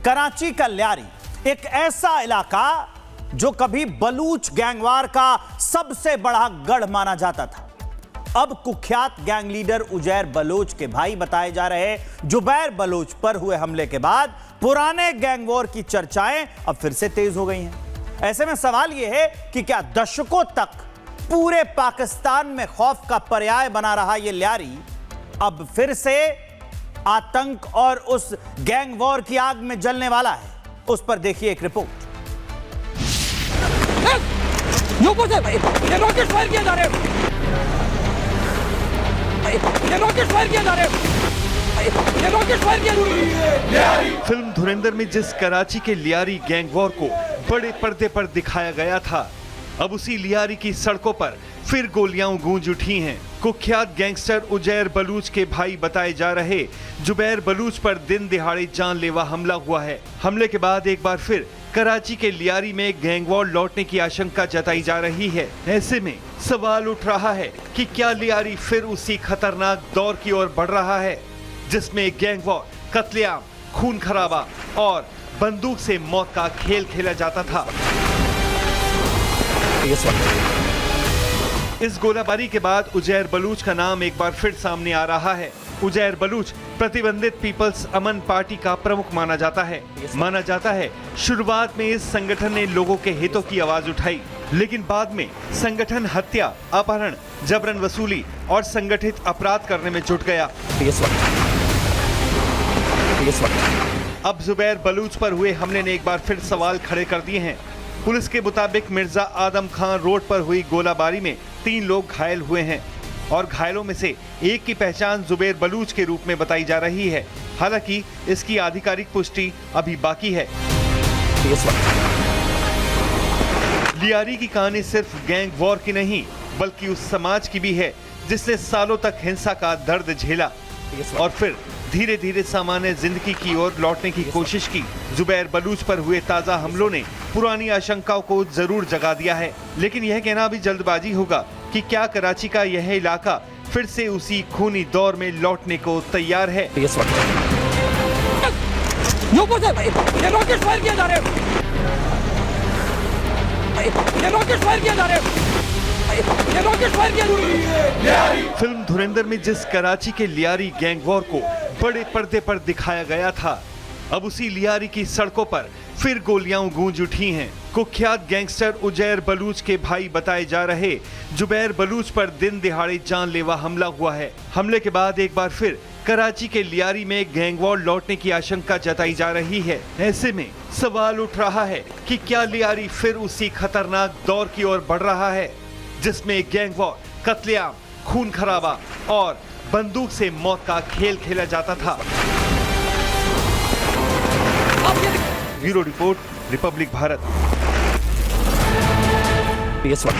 कराची का लियारी एक ऐसा इलाका जो कभी बलूच गैंगवार का सबसे बड़ा गढ़ माना जाता था, अब कुख्यात गैंग लीडर उजैर बलोच के भाई बताए जा रहे जुबैर बलोच पर हुए हमले के बाद पुराने गैंग वॉर की चर्चाएं अब फिर से तेज हो गई हैं। ऐसे में सवाल यह है कि क्या दशकों तक पूरे पाकिस्तान में खौफ का पर्याय बना रहा यह लियारी अब फिर से आतंक और उस गैंग वॉर की आग में जलने वाला है? उस पर देखिए एक रिपोर्ट। ये रॉकेट फायर किया जा रहा है, ये रॉकेट फायर किया जा रहा है, ये रॉकेट फायर किया जा रहा है। फिल्म धुरंधर में जिस कराची के लियारी गैंग वॉर को बड़े पर्दे पर दिखाया गया था, अब उसी लियारी की सड़कों पर फिर गोलियां गूंज उठी हैं। कुख्यात गैंगस्टर उजैर बलूच के भाई बताए जा रहे जुबैर बलूच पर दिन दिहाड़े जानलेवा हमला हुआ है। हमले के बाद एक बार फिर कराची के लियारी में गैंग वॉर लौटने की आशंका जताई जा रही है। ऐसे में सवाल उठ रहा है कि क्या लियारी फिर उसी खतरनाक दौर की ओर बढ़ रहा है जिसमें गैंग वॉर, कत्लेआम, खून खराबा और बंदूक से मौत का खेल खेला जाता था। इस गोलाबारी के बाद उजैर बलूच का नाम एक बार फिर सामने आ रहा है। उजैर बलूच प्रतिबंधित पीपल्स अमन पार्टी का प्रमुख माना जाता है। शुरुआत में इस संगठन ने लोगों के हितों की आवाज उठाई, लेकिन बाद में संगठन हत्या, अपहरण, जबरन वसूली और संगठित अपराध करने में जुट गया। अब जुबैर बलूच पर हुए हमले ने एक बार फिर सवाल खड़े कर दिए हैं। पुलिस के मुताबिक मिर्जा आदम खान रोड पर हुई गोलाबारी में 3 लोग घायल हुए हैं और घायलों में से एक की पहचान जुबैर बलूच के रूप में बताई जा रही है। हालांकि इसकी आधिकारिक पुष्टि अभी बाकी है। लियारी की कहानी सिर्फ गैंग वॉर की नहीं बल्कि उस समाज की भी है जिसने सालों तक हिंसा का दर्द झेला और फिर धीरे धीरे सामान्य जिंदगी की ओर लौटने की कोशिश की। जुबैर बलूच पर हुए ताजा हमलों ने पुरानी आशंकाओं को जरूर जगा दिया है, लेकिन यह कहना अभी जल्दबाजी होगा कि क्या कराची का यह इलाका फिर से उसी खूनी दौर में लौटने को तैयार है। ये रॉकेट फायर किया जा रहा है, ये रॉकेट फायर किया जा रहा है, ये रॉकेट फायर किया जा रहा है। फिल्म धुरंधर में जिस कराची के लियारी गैंग वॉर को बड़े पर्दे पर दिखाया गया था, अब उसी लियारी की सड़कों पर फिर गोलियां गूंज उठी हैं। कुख्यात गैंगस्टर उजैर बलूच के भाई बताए जा रहे जुबैर बलूच पर दिन दिहाड़े जानलेवा हमला हुआ है। हमले के बाद एक बार फिर कराची के लियारी में गैंग वॉर लौटने की आशंका जताई जा रही है। ऐसे में सवाल उठ रहा है कि क्या लियारी फिर उसी खतरनाक दौर की ओर बढ़ रहा है जिसमें गैंग वॉर, कत्लेआम, खून खराबा और बंदूक से मौत का खेल खेला जाता था। Bureau report, Republic Bharat. PS1